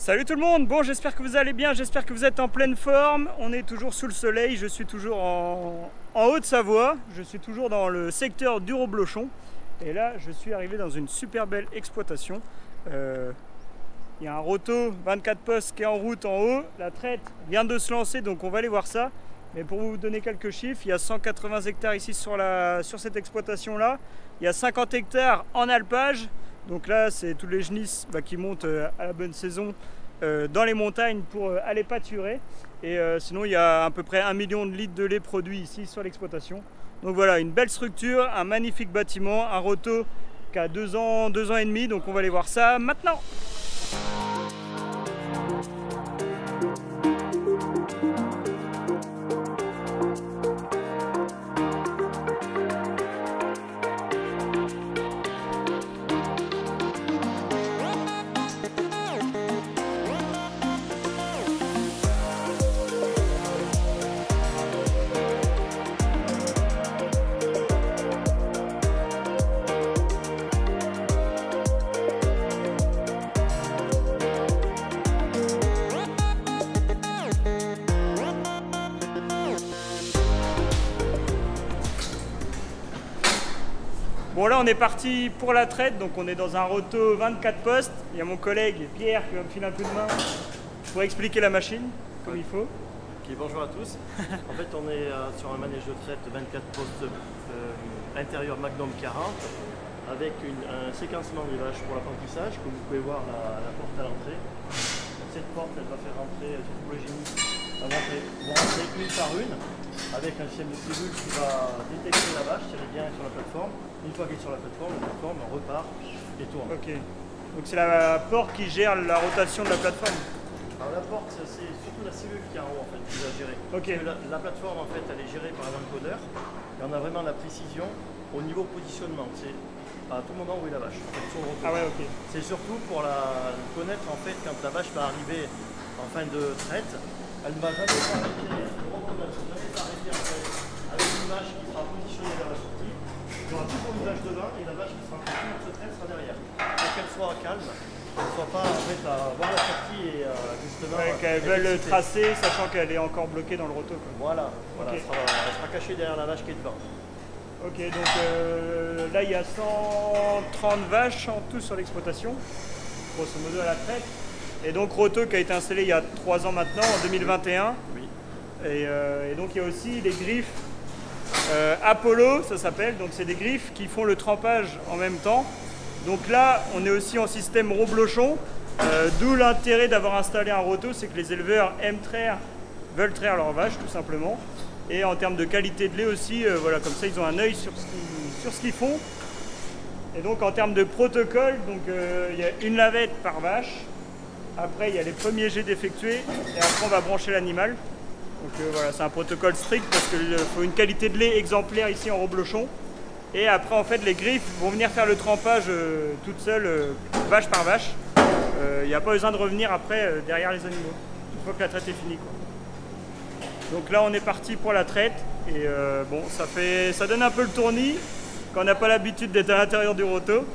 Salut tout le monde, bon j'espère que vous allez bien, j'espère que vous êtes en pleine forme. On est toujours sous le soleil, je suis toujours en Haute-Savoie, je suis toujours dans le secteur du Roblochon. Et là je suis arrivé dans une super belle exploitation. Il y a un roto 24 postes qui est en route en haut, la traite vient de se lancer donc on va aller voir ça. Mais pour vous donner quelques chiffres, il y a 180 hectares ici sur cette exploitation là, il y a 50 hectares en alpage. Donc là, c'est tous les genisses qui montent à la bonne saison dans les montagnes pour aller pâturer. Et sinon, il y a à peu près 1 million de litres de lait produit ici sur l'exploitation. Donc voilà, une belle structure, un magnifique bâtiment, un roto qui a 2 ans et demi. Donc on va aller voir ça maintenant. Bon là on est parti pour la traite, donc on est dans un roto 24 postes. Il y a mon collègue Pierre qui va me filer un coup de main pour expliquer la machine comme il faut. Okay, bonjour à tous. En fait on est sur un manège de traite 24 postes intérieur Magnum 40 avec un séquencement des vaches pour l'apprentissage. Comme vous pouvez voir la porte à l'entrée. Cette porte elle va faire rentrer tous les génies, vont rentrer une par une avec un système de cellule qui va détecter la vache si elle est bien sur la plateforme. Une fois qu'elle est sur la plateforme repart et tourne. Ok. Donc c'est la porte qui gère la rotation de la plateforme. Alors la porte, c'est surtout la cellule qui est en haut en fait, qui va gérer. Okay. Parce que la plateforme en fait, elle est gérée par un encodeur et on a vraiment la précision au niveau positionnement. C'est à tout moment où est la vache. Ah ouais, ok. C'est surtout pour la connaître en fait quand la vache va arriver en fin de traite, elle ne va jamais s'arrêter. Le encodeur ne va jamais s'arrêter en fait avec une vache qui sera positionnée vers la sortie. Il y aura tout son visage devant et la vache qui sera en train de se traite sera derrière. Pour qu'elle soit calme. Qu'elle ne soit pas en fait à voir la sortie et justement. Ouais, qu'elle veuille le tracer, sachant qu'elle est encore bloquée dans le roto. Quoi. Voilà, Okay. Elle sera cachée derrière la vache qui est devant. Ok, donc là il y a 130 vaches en tout sur l'exploitation, grosso modo à la traite. Et donc roto qui a été installé il y a 3 ans maintenant, en 2021. Oui. Et donc il y a aussi des griffes Apollo, ça s'appelle. Donc c'est des griffes qui font le trempage en même temps. Donc là, on est aussi en système Roblochon, d'où l'intérêt d'avoir installé un roto, c'est que les éleveurs veulent traire leurs vaches tout simplement. Et en termes de qualité de lait aussi, voilà, comme ça ils ont un œil sur ce qu'ils font. Et donc en termes de protocole, donc il y a une lavette par vache. Après il y a les premiers jets d'effectuer et après on va brancher l'animal. Donc voilà, c'est un protocole strict parce qu'il faut une qualité de lait exemplaire ici en Roblochon. Et après en fait les griffes vont venir faire le trempage toutes seules, vache par vache. Il n'y a pas besoin de revenir après derrière les animaux, une fois que la traite est finie, quoi. Donc là on est parti pour la traite et bon ça donne un peu le tournis quand on n'a pas l'habitude d'être à l'intérieur du roto.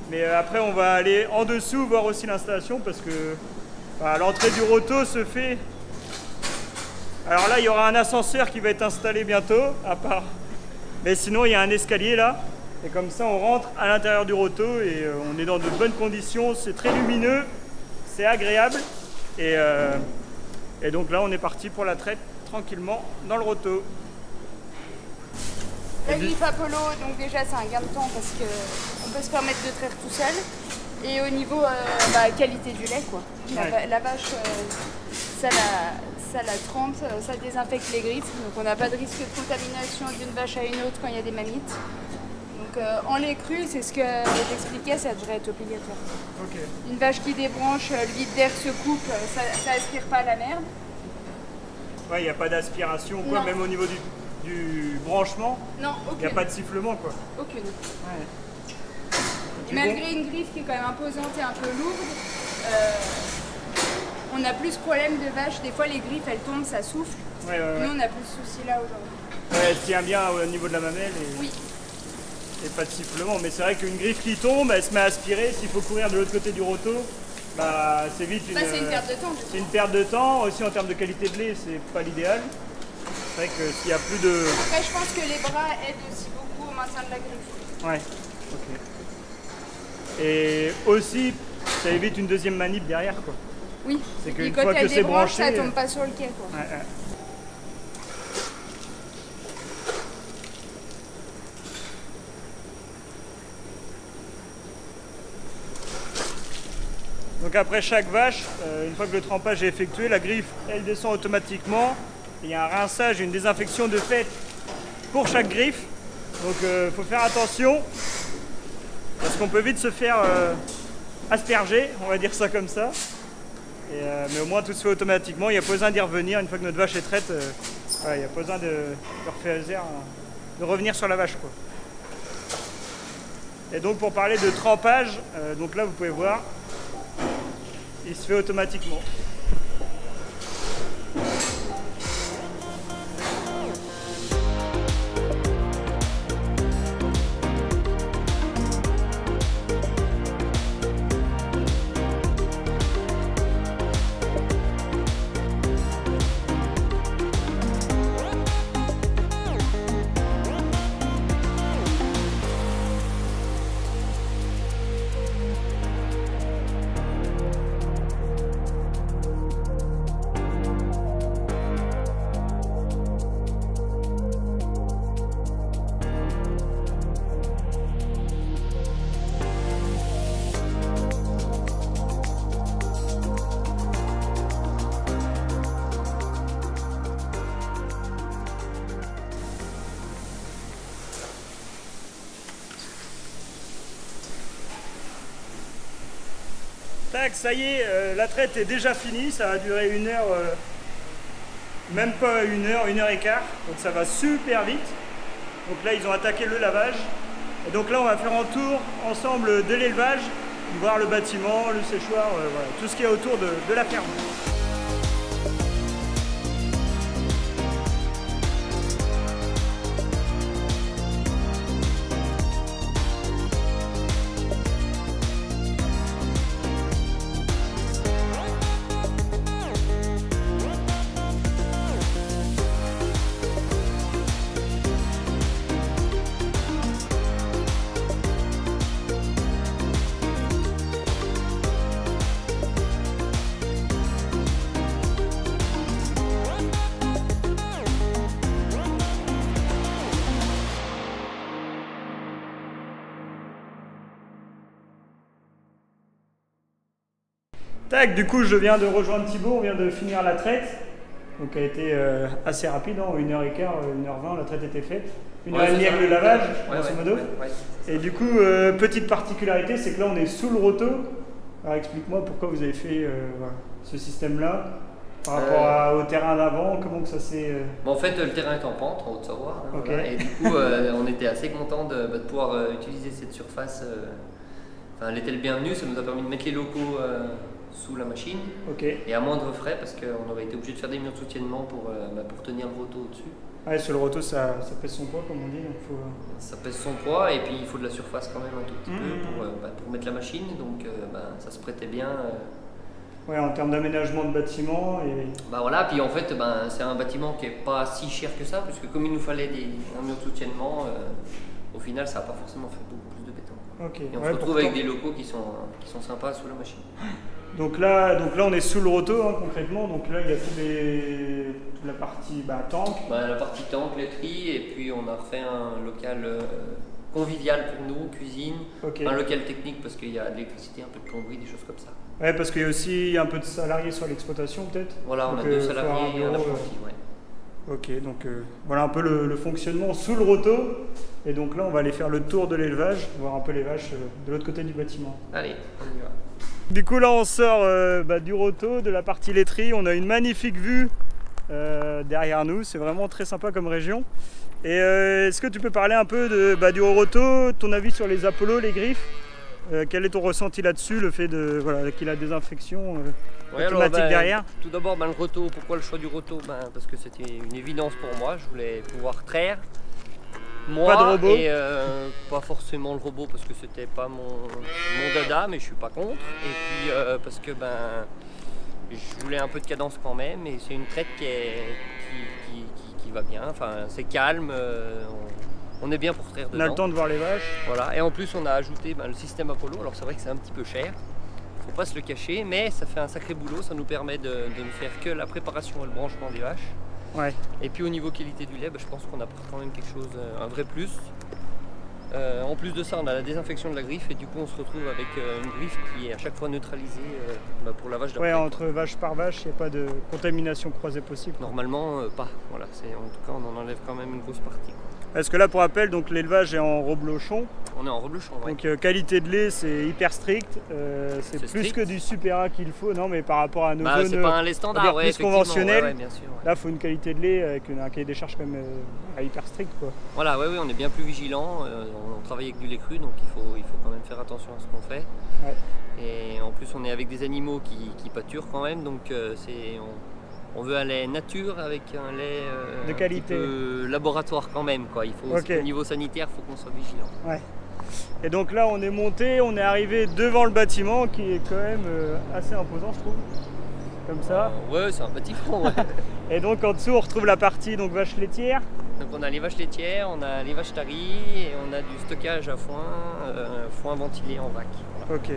Mais après on va aller en dessous voir aussi l'installation parce que l'entrée du roto se fait. Alors là il y aura un ascenseur qui va être installé bientôt à part. Mais sinon il y a un escalier là et comme ça on rentre à l'intérieur du roto et on est dans de bonnes conditions, c'est très lumineux, c'est agréable et donc là on est parti pour la traite tranquillement dans le roto. La griffe Apollo, donc déjà c'est un gain de temps parce qu'on peut se permettre de traire tout seul. Et au niveau qualité du lait, quoi. La vache, ça la trempe, ça désinfecte les griffes, donc on n'a pas de risque de contamination d'une vache à une autre quand il y a des mammites. Donc en lait cru, c'est ce que j'expliquais, ça devrait être obligatoire. Okay. Une vache qui débranche, le vide d'air se coupe, ça aspire pas la merde. Ouais, il n'y a pas d'aspiration, quoi, même au niveau du branchement. Non, aucune. Il n'y a pas de sifflement, quoi. Aucune. Ouais. Et malgré une griffe qui est quand même imposante et un peu lourde, on a plus problème de vache. Des fois, les griffes, elles tombent, ça souffle. Ouais. Nous, on a plus ce souci là aujourd'hui. Ouais, elle tient bien au niveau de la mamelle. Et... Oui. Et pas de sifflement, mais c'est vrai qu'une griffe qui tombe, elle se met à aspirer. S'il faut courir de l'autre côté du roto, bah, c'est vite une, c'est une perte de temps. C'est une perte de temps. Aussi en termes de qualité de lait, c'est pas l'idéal. C'est vrai que s'il y a plus de... Après, je pense que les bras aident aussi beaucoup au maintien de la griffe. Ouais, ok. Et aussi, ça évite une deuxième manip derrière, quoi. Oui, c'est et qu'une quand fois que elle c'est débranche, branché... ça tombe pas sur le quai, quoi. Ouais, ouais. Donc après chaque vache, une fois que le trempage est effectué, la griffe, elle descend automatiquement. Il y a un rinçage et une désinfection de fait pour chaque griffe. Donc il faut faire attention, parce qu'on peut vite se faire asperger, on va dire ça comme ça. Mais au moins tout se fait automatiquement, il n'y a pas besoin d'y revenir. Une fois que notre vache est traite, voilà, il n'y a pas besoin de revenir sur la vache, quoi. Et donc pour parler de trempage, donc là vous pouvez voir, il se fait automatiquement. Tac, ça y est, la traite est déjà finie, ça va durer 1 heure, même pas 1 heure et quart, donc ça va super vite. Donc là ils ont attaqué le lavage, et donc là on va faire un tour ensemble de l'élevage, voir le bâtiment, le séchoir, voilà, tout ce qu'il y a autour de la ferme. Tac, du coup je viens de rejoindre Thibaut, on vient de finir la traite. Donc elle a été assez rapide, en 1h15, 1h20, la traite était faite. 1h30 avec le lavage, grosso modo. Et du coup, petite particularité, c'est que là on est sous le roto. Alors explique-moi pourquoi vous avez fait voilà, ce système-là par rapport au terrain d'avant, comment que ça s'est... Bon, en fait, le terrain est en pente, en Haute-Savoie. Hein, okay. Voilà, et du coup, on était assez contents de pouvoir utiliser cette surface. Elle était le bienvenu, ça nous a permis de mettre les locaux sous la machine et à moindre frais parce qu'on aurait été obligé de faire des murs de soutiennement pour tenir le roto au-dessus. Ouais, sur le roto ça pèse son poids comme on dit. Donc ça pèse son poids et puis il faut de la surface quand même un tout petit peu pour mettre la machine, donc ça se prêtait bien. Ouais, en termes d'aménagement de bâtiment et... Voilà, puis en fait c'est un bâtiment qui n'est pas si cher que ça, puisque comme il nous fallait un mur de soutiennement, au final ça n'a pas forcément fait beaucoup plus de béton. Et on se retrouve avec des locaux qui sont sympas sous la machine. Donc là on est sous le roto hein, concrètement, donc là il y a toute la partie tank. La partie tank, laiterie, et puis on a refait un local convivial pour nous, cuisine, un local technique parce qu'il y a de l'électricité, un peu de plomberie, des choses comme ça. Ouais, parce qu'il y a aussi un peu de salariés sur l'exploitation peut-être. Voilà, on a 2 salariés et un apprenti, ouais. Ok, donc voilà un peu le fonctionnement sous le roto. Et donc là on va aller faire le tour de l'élevage, voir un peu les vaches de l'autre côté du bâtiment. Allez, on y va. Du coup là on sort du roto, de la partie laiterie, on a une magnifique vue derrière nous, c'est vraiment très sympa comme région. Et est-ce que tu peux parler un peu du roto, ton avis sur les Apollo, les griffes, quel est ton ressenti là-dessus, le fait qu'il a des infections automatiques derrière? Tout d'abord le roto, pourquoi le choix du roto? Parce que c'était une évidence pour moi, je voulais pouvoir traire. Moi, pas de robot. Et pas forcément le robot parce que c'était pas mon dada, mais je suis pas contre. Et puis parce que je voulais un peu de cadence quand même, et c'est une traite qui va bien. Enfin, c'est calme, on est bien pour traire dedans. On a le temps de voir les vaches. Voilà, et en plus on a ajouté le système Apollo. Alors c'est vrai que c'est un petit peu cher, faut pas se le cacher, mais ça fait un sacré boulot. Ça nous permet de ne faire que la préparation et le branchement des vaches. Ouais. Et puis au niveau qualité du lait, je pense qu'on apporte quand même quelque chose, un vrai plus. En plus de ça, on a la désinfection de la griffe, et du coup on se retrouve avec une griffe qui est à chaque fois neutralisée pour la vache d'après. Ouais, entre vache par vache, il n'y a pas de contamination croisée possible. Normalement pas, voilà, en tout cas on en enlève quand même une grosse partie. Parce que là, pour rappel, donc l'élevage est en reblochon. On est en reblochon, ouais. Donc qualité de lait, c'est hyper strict. C'est plus strict. que du Supera qu'il faut, non, mais par rapport à nos zones c'est pas un lait standard, plus conventionnelles. Ouais, bien sûr, ouais. Là, il faut une qualité de lait avec un cahier des charges quand même hyper strict, quoi. Voilà, ouais, on est bien plus vigilant. On travaille avec du lait cru, donc il faut quand même faire attention à ce qu'on fait. Ouais. Et en plus, on est avec des animaux qui pâturent quand même, donc on veut un lait nature avec un lait de qualité, un petit peu laboratoire quand même, quoi. Il faut au niveau sanitaire, il faut qu'on soit vigilant. Ouais. Et donc là, on est monté, on est arrivé devant le bâtiment qui est quand même assez imposant, je trouve. Comme ça. Ouais, c'est un bâtiment. Ouais. Et donc en dessous, on retrouve la partie donc vaches laitières. Donc on a les vaches laitières, on a les vaches taries, et on a du stockage à foin, foin ventilé en vrac. Voilà. Ok.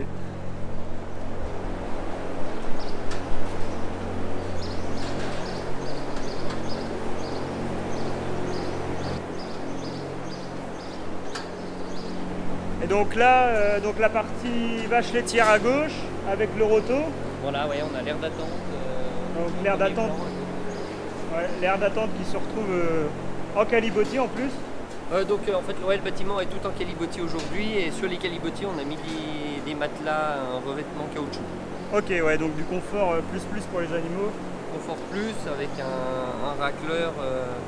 Et donc là, donc la partie vache laitière à gauche avec le roto. Voilà, ouais, on a l'air d'attente. Donc l'air d'attente. Ouais, l'air d'attente qui se retrouve en calibotis en plus. Donc en fait le bâtiment est tout en calibotis aujourd'hui, et sur les calibotis on a mis des matelas en revêtement caoutchouc. Ok, ouais, donc du confort plus pour les animaux. Confort plus avec un racleur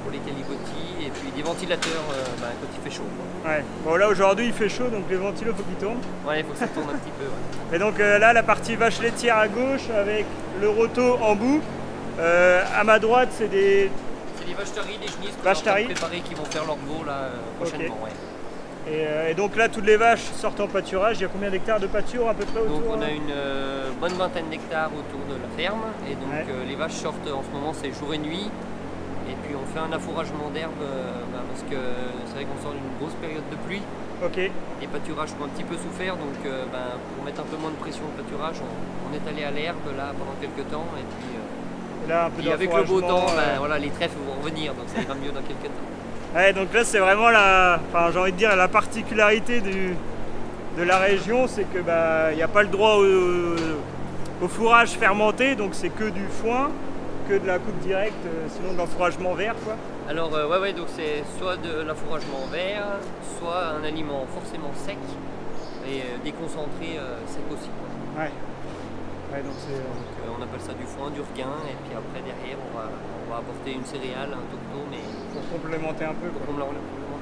pour les calibotis, et puis des ventilateurs quand il fait chaud, quoi. Ouais, bon là aujourd'hui il fait chaud, donc les ventilos faut qu'ils tournent. Ouais, il faut que ça tourne un petit peu. Ouais. Et donc là la partie vache laitière à gauche avec le roto en bout. À ma droite c'est des... C'est des vaches taries, des genisses vaches taries préparées qui vont faire leur veau là prochainement. Okay. Ouais. Et donc là toutes les vaches sortent en pâturage. Il y a combien d'hectares de pâture à peu près autour? Donc on a une bonne vingtaine d'hectares autour de la ferme, et donc les vaches sortent en ce moment, c'est jour et nuit. Et puis on fait un affouragement d'herbe parce que c'est vrai qu'on sort d'une grosse période de pluie. Ok. Les pâturages ont un petit peu souffert, donc pour mettre un peu moins de pression au pâturage, on est allé à l'herbe là pendant quelques temps, et puis là, un peu avec le beau temps, voilà, les trèfles vont revenir, donc ça ira mieux dans quelques temps. Ouais, donc là c'est vraiment j'ai envie de dire la particularité de la région, c'est que il n'y a pas le droit au fourrage fermenté, donc c'est que du foin, que de la coupe directe, sinon de l'enfouragement vert, quoi. Alors ouais, donc c'est soit de l'affouragement vert, soit un aliment forcément sec, et déconcentré sec aussi, quoi. Ouais. Ouais, donc on appelle ça du foin, du regain, et puis après derrière on va apporter une céréale, un toqueton, mais pour complémenter un peu.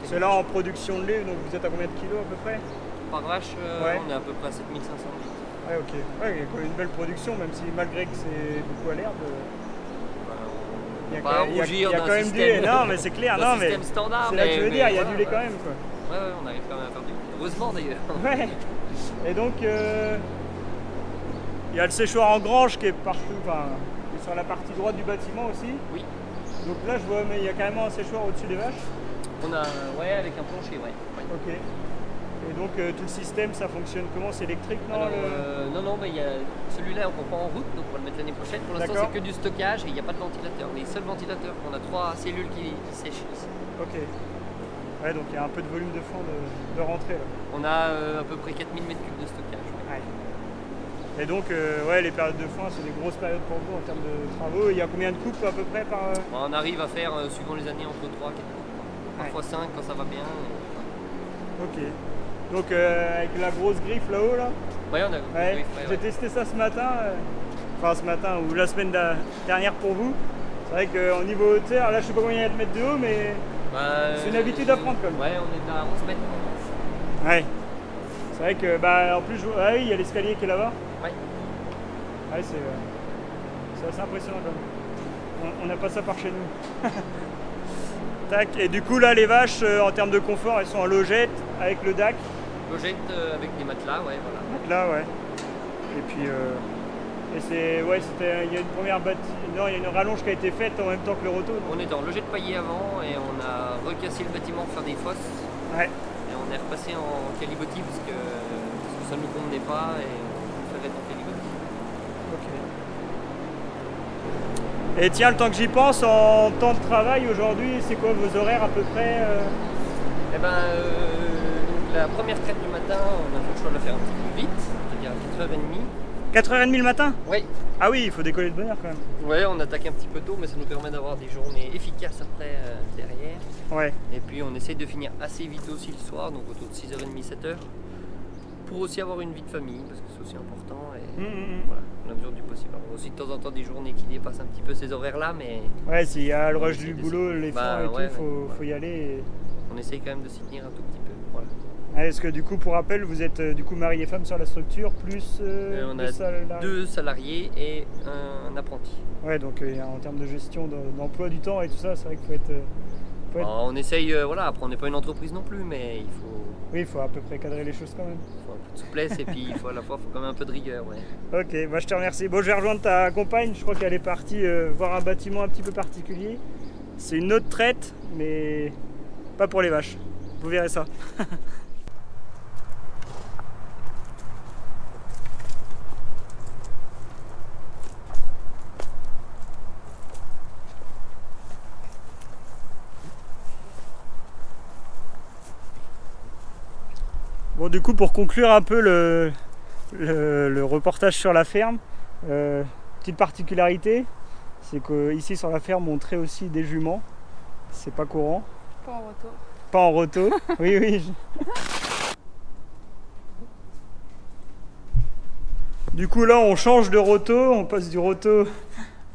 C'est là en production de lait, donc vous êtes à combien de kilos à peu près? Par vache, on est à peu près à 7500 litres. Ouais, ok. Ouais, il y a quand même une belle production, même si malgré que c'est beaucoup à l'herbe. Il y a quand même du lait. Non, mais c'est clair. Non, mais standard. C'est là que je veux dire, il y a du lait quand même, quoi. Ouais, on arrive quand même à faire du lait. Heureusement d'ailleurs. Ouais. Et donc, il y a le séchoir en grange qui est partout, qui est sur la partie droite du bâtiment aussi. Oui. Donc là, je vois, mais il y a carrément un séchoir au-dessus des vaches. On a, avec un plancher, ouais. Ok. Et donc, tout le système, ça fonctionne comment? C'est électrique, non? Alors, non, il y a celui-là, on prend en route, donc on va le mettre l'année prochaine. Pour l'instant, c'est que du stockage et il n'y a pas de ventilateur. Les seuls ventilateurs, on a 3 cellules qui sèchent ici. Ok. Ouais, donc il y a un peu de volume de fond de rentrée là. On a à peu près 4000 m3 de stockage. Ouais. Et donc, les périodes de foin, c'est des grosses périodes pour vous en termes de travaux. Il y a combien de coupes à peu près par... On arrive à faire, suivant les années, entre 3 et 4 coupes. Parfois 5 quand ça va bien. Ok. Donc, avec la grosse griffe là-haut, là. Ouais, on a une griffe. J'ai testé ça ce matin. Enfin, ce matin ou la semaine dernière pour vous. C'est vrai qu'au niveau hauteur, là, je sais pas combien il y a de mètres de haut, mais c'est une habitude à prendre, comme. Ouais, on est à 11 mètres. Ouais. C'est vrai que, en plus, oui, il y a l'escalier qui est là-bas. Ouais. Ouais, c'est assez impressionnant quand même. On n'a pas ça par chez nous. Tac. Et du coup là les vaches en termes de confort elles sont en logette avec le DAC. Logette avec des matelas, ouais, voilà. Matelas, ouais. Et puis et c'est il y a une première non, il y a une rallonge qui a été faite en même temps que le roto. On était en logette paillée avant et on a recassé le bâtiment pour faire des fosses. Ouais. Et on est repassé en calibotis parce que ça ne nous convenait pas et on fait en calibotis. Ok. Et tiens, le temps que j'y pense, en temps de travail aujourd'hui, c'est quoi vos horaires à peu près Eh ben, la première traite du matin, on a fait le choix de la faire un petit peu vite, c'est-à-dire à 4h30. 4h30 le matin? Oui. Ah oui, il faut décoller de bonne heure quand même. Ouais, on attaque un petit peu tôt, mais ça nous permet d'avoir des journées efficaces après derrière. Ouais. Et puis on essaye de finir assez vite aussi le soir, donc autour de 6h30, 7h, pour aussi avoir une vie de famille, parce que c'est aussi important. Et voilà, à la mesure du possible. Alors, aussi de temps en temps des journées qui dépassent un petit peu ces horaires-là, mais... Ouais, s'il y a le rush du boulot, l'effort et tout, faut y aller. Et... On essaye quand même de s'y tenir un tout petit peu. Voilà. Est-ce que du coup, pour rappel, vous êtes du coup mari et femme sur la structure, plus on a 2 salariés et un apprenti. Ouais, donc en termes de gestion d'emploi du temps et tout ça, c'est vrai qu'il faut être... Alors, on essaye, voilà, après on n'est pas une entreprise non plus, mais il faut... Oui, il faut à peu près cadrer les choses quand même. Il faut un peu de souplesse et puis il faut à la fois quand même un peu de rigueur. Ouais. Ok, bah, je te remercie. Bon, je vais rejoindre ta compagne, je crois qu'elle est partie voir un bâtiment un petit peu particulier. C'est une autre traite, mais pas pour les vaches. Vous verrez ça. Bon, du coup, pour conclure un peu le reportage sur la ferme, petite particularité, c'est qu'ici sur la ferme on traite aussi des juments. C'est pas courant. Pas en roto. Pas en roto. Oui, oui. Du coup, là, on change de roto. On passe du roto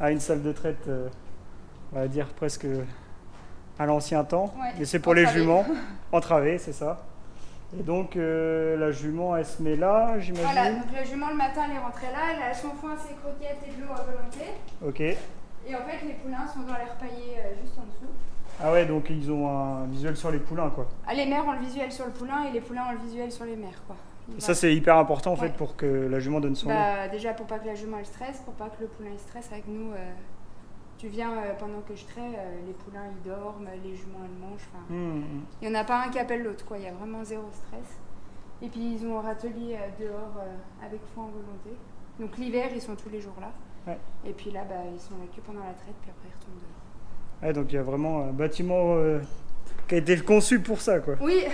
à une salle de traite, on va dire presque à l'ancien temps. Ouais, mais c'est pour les juments. Entravées, c'est ça. Et donc la jument elle se met là, j'imagine. Voilà, donc la jument le matin elle est rentrée là, elle a son foin, ses croquettes et de l'eau à volonté. Ok. Et en fait les poulains sont dans l'air paillé juste en dessous. Ah ouais, donc ils ont un visuel sur les poulains quoi. Ah, les mères ont le visuel sur le poulain et les poulains ont le visuel sur les mères quoi. Et ça c'est hyper important en fait pour que la jument donne son lait. Déjà pour pas que la jument elle stresse, pour pas que le poulain il stresse avec nous. Tu viens pendant que je traite, les poulains ils dorment, les juments elles mangent. Il n'y en a pas un qui appelle l'autre, quoi. Il y a vraiment zéro stress. Et puis ils ont un râtelier dehors avec foin en volonté. Donc l'hiver ils sont tous les jours là. Ouais. Et puis là ils sont là que pendant la traite, puis après ils retournent dehors. Ouais, donc il y a vraiment un bâtiment qui a été conçu pour ça quoi. Oui.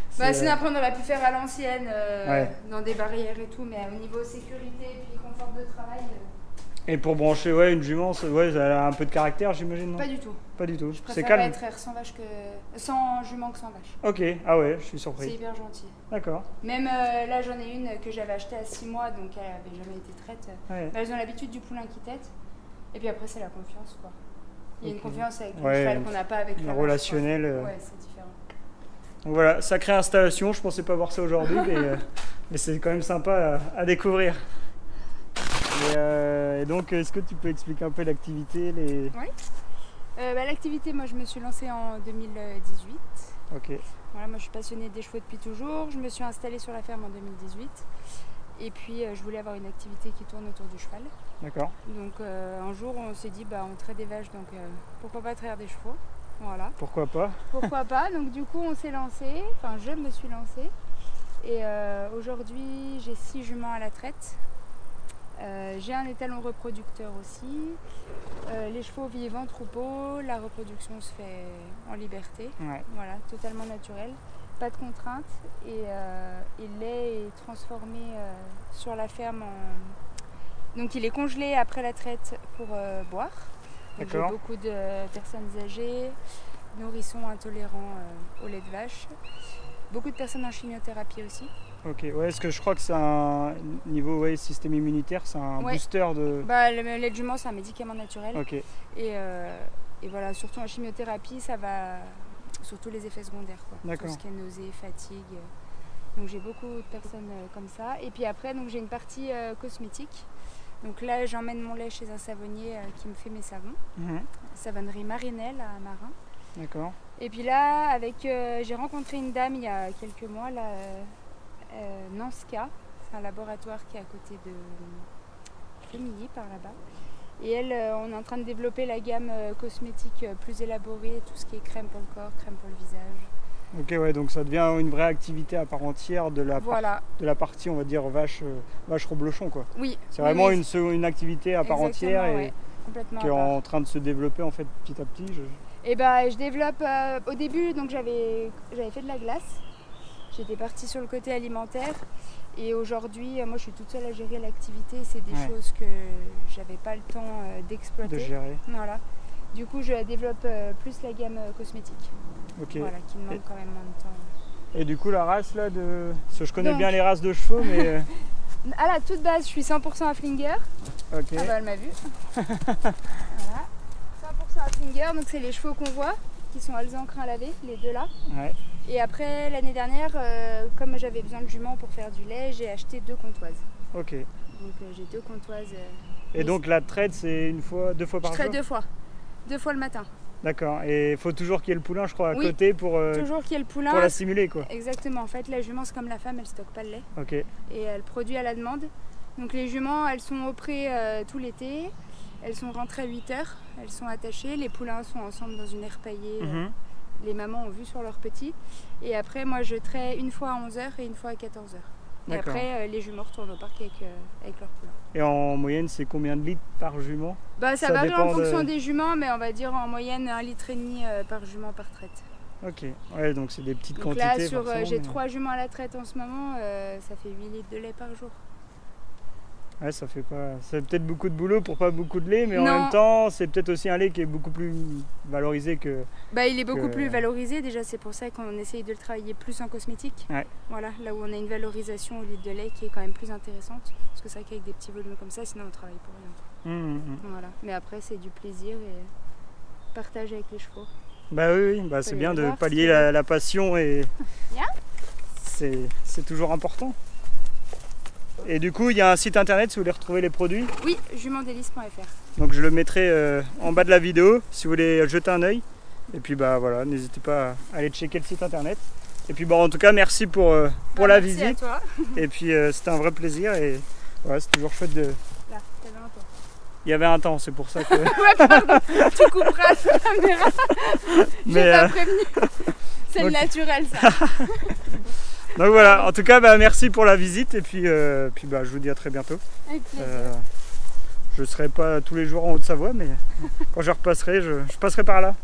Sinon après on aurait pu faire à l'ancienne, dans des barrières et tout, mais au niveau sécurité et puis confort de travail. Et pour brancher une jument, ça a un peu de caractère j'imagine, non? Pas du tout. Pas du tout. Je préfère être sans jument que sans vache. Ok, ah ouais, je suis surpris. C'est hyper gentil. D'accord. Même là j'en ai une que j'avais achetée à 6 mois, donc elle avait jamais été traite. Ouais. Elles ont l'habitude du poulain qui tète. Et puis après c'est la confiance quoi. Il y a une confiance avec le cheval qu'on n'a pas avec la vache. Relationnel. Ouais, c'est différent. Donc voilà, sacrée installation, je pensais pas voir ça aujourd'hui, mais c'est quand même sympa à découvrir. Et donc, est-ce que tu peux expliquer un peu l'activité Oui. L'activité, moi je me suis lancée en 2018. Ok. Voilà, moi je suis passionnée des chevaux depuis toujours. Je me suis installée sur la ferme en 2018. Et puis je voulais avoir une activité qui tourne autour du cheval. D'accord. Donc un jour on s'est dit on traite des vaches, donc pourquoi pas traire des chevaux. Voilà. Pourquoi pas? Pourquoi pas. Donc du coup on s'est lancé, enfin je me suis lancée. Et aujourd'hui j'ai 6 juments à la traite. J'ai un étalon reproducteur aussi. Les chevaux vivent en troupeau, la reproduction se fait en liberté. Ouais. Voilà, totalement naturel. Pas de contraintes. Et le lait est transformé sur la ferme Donc il est congelé après la traite pour boire. J'ai beaucoup de personnes âgées, nourrissons intolérants au lait de vache. Beaucoup de personnes en chimiothérapie aussi. Ok, ouais, est-ce que je crois que c'est un niveau système immunitaire, c'est un booster de... Le lait de jument, c'est un médicament naturel. Ok. Et voilà, surtout en chimiothérapie, ça va... Surtout les effets secondaires, quoi. D'accord. Tout ce qui est nausée, fatigue. Donc j'ai beaucoup de personnes comme ça. Et puis après, donc, j'ai une partie cosmétique. Donc là, j'emmène mon lait chez un savonnier qui me fait mes savons. Savonnerie Marinelle à Marin. D'accord. Et puis là, j'ai rencontré une dame il y a quelques mois, là, Nanska, c'est un laboratoire qui est à côté de Fémilly, par là-bas. Et elle, on est en train de développer la gamme cosmétique plus élaborée, tout ce qui est crème pour le corps, crème pour le visage. Ok, ouais, donc ça devient une vraie activité à part entière de la, voilà. De la partie, on va dire, vache reblochon, quoi. Oui. C'est vraiment oui. Une activité à part entière et ouais, complètement qui est en train de se développer en fait petit à petit. Et bah, je développe au début, donc j'avais fait de la glace. J'étais partie sur le côté alimentaire. Et aujourd'hui, moi je suis toute seule à gérer l'activité. C'est des choses que j'avais pas le temps d'exploiter. De gérer. Voilà. Du coup, je développe plus la gamme cosmétique. Okay. Voilà, qui demande quand même moins de temps. Et du coup, la race là de. Parce que je connais bien les races de chevaux, mais. À la toute base, je suis 100% Haflinger. Ok. Ah bah, elle m'a vu. Voilà. 100% Haflinger, donc c'est les chevaux qu'on voit, qui sont alezan-crin lavé, les deux là. Ouais. Et après, l'année dernière, comme j'avais besoin de juments pour faire du lait, j'ai acheté 2 comptoises. Ok. Donc j'ai 2 comptoises. Et donc la traite, c'est 2 fois par jour? Je traite 2 fois. 2 fois le matin. D'accord. Et il faut toujours qu'il y ait le poulain, je crois, à côté pour, toujours qu'il y ait le poulain. Pour la stimuler, quoi. Exactement. En fait, la jument, c'est comme la femme, elle stocke pas le lait. Ok. Et elle produit à la demande. Donc les juments, elles sont au pré tout l'été. Elles sont rentrées à 8 h. Elles sont attachées. Les poulains sont ensemble dans une aire paillée. Les mamans ont vu sur leurs petits. Et après, moi, je traite une fois à 11 h et une fois à 14 h. Et après, les juments retournent au parc avec leurs poulains. Et en moyenne, c'est combien de litres par jument? Bah, ça varie en fonction des juments, mais on va dire en moyenne 1,5 litre par jument par traite. Ok, ouais, donc c'est des petites donc quantités. Là, j'ai 3 juments à la traite en ce moment, ça fait 8 litres de lait par jour. Ouais, ça fait pas. C'est peut-être beaucoup de boulot pour pas beaucoup de lait, mais en même temps, c'est peut-être aussi un lait qui est beaucoup plus valorisé que. Bah, il est beaucoup plus valorisé. Déjà, c'est pour ça qu'on essaye de le travailler plus en cosmétique. Ouais. Voilà, là où on a une valorisation au litre de lait qui est quand même plus intéressante. Parce que c'est vrai qu'avec des petits volumes comme ça, sinon on travaille pour rien. Voilà. Mais après, c'est du plaisir et partage avec les chevaux. Bah oui, bah, c'est bien de pallier la passion et. C'est toujours important. Et du coup, il y a un site internet si vous voulez retrouver les produits? Oui, jumendelice.fr. Donc je le mettrai en bas de la vidéo si vous voulez jeter un œil. Et puis bah voilà, n'hésitez pas à aller checker le site internet. Et puis en tout cas, merci pour la visite. Merci à toi. Et puis c'était un vrai plaisir et voilà, c'est toujours chouette de. Là, t'avais un temps. Il y avait un temps, c'est pour ça que. Ouais, pardon, tu couperas la caméra. J'ai pas prévenu. C'est le naturel, ça. Donc voilà, en tout cas, bah, merci pour la visite et puis bah, je vous dis à très bientôt. Avec plaisir. Je ne serai pas tous les jours en Haute-Savoie, mais quand je repasserai, je passerai par là.